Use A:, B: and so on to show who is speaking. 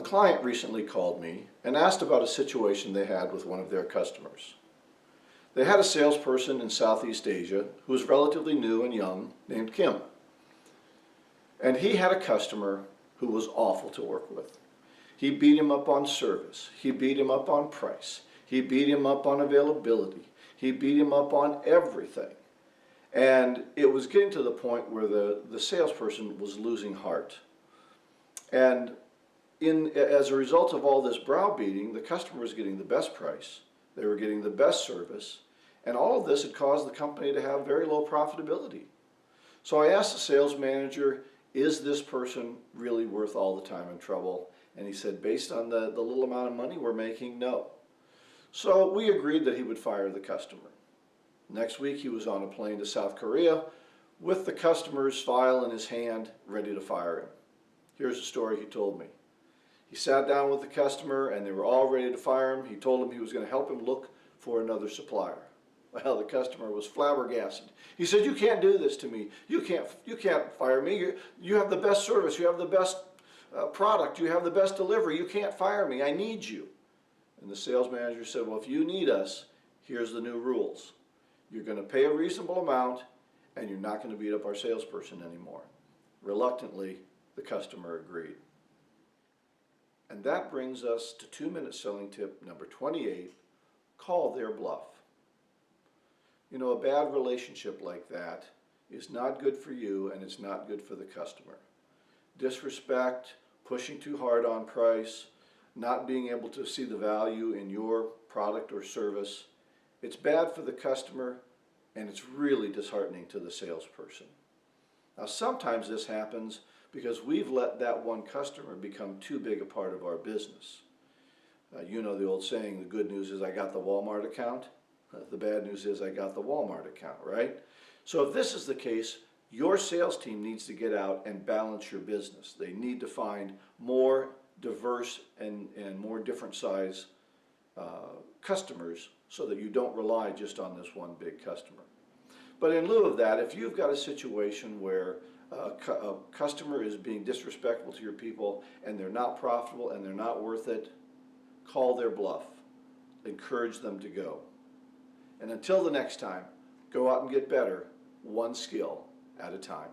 A: client recently called me and asked about a situation they had with one of their customers. They had a salesperson in Southeast Asia who was relatively new and young named Kim. And he had a customer who was awful to work with. He beat him up on service. He beat him up on price. He beat him up on availability. He beat him up on everything. And it was getting to the point where the salesperson was losing heart. And as a result of all this browbeating, the customer was getting the best price. They were getting the best service. And all of this had caused the company to have very low profitability. So I asked the sales manager, is this person really worth all the time and trouble? And he said, based on the little amount of money we're making, no. So we agreed that he would fire the customer. Next week he was on a plane to South Korea with the customer's file in his hand, ready to fire him. Here's the story he told me. He sat down with the customer and they were all ready to fire him. He told him he was going to help him look for another supplier. Well, the customer was flabbergasted. He said, you can't do this to me. You can't fire me. You have the best service. You have the best product. You have the best delivery. You can't fire me. I need you. And the sales manager said, well, if you need us, here's the new rules. You're going to pay a reasonable amount and you're not going to beat up our salesperson anymore. Reluctantly, the customer agreed. And that brings us to 2-minute selling tip number 28, call their bluff. You know, a bad relationship like that is not good for you and it's not good for the customer. Disrespect, pushing too hard on price, not being able to see the value in your product or service, it's bad for the customer and it's really disheartening to the salesperson. Now sometimes this happens because we've let that one customer become too big a part of our business. You know the old saying, the good news is I got the Walmart account. The bad news is I got the Walmart account, right? So if this is the case, your sales team needs to get out and balance your business. They need to find more diverse and more different size customers so that you don't rely just on this one big customer. But in lieu of that, if you've got a situation where a customer is being disrespectful to your people and they're not profitable and they're not worth it, call their bluff. Encourage them to go. And until the next time, go out and get better, one skill at a time.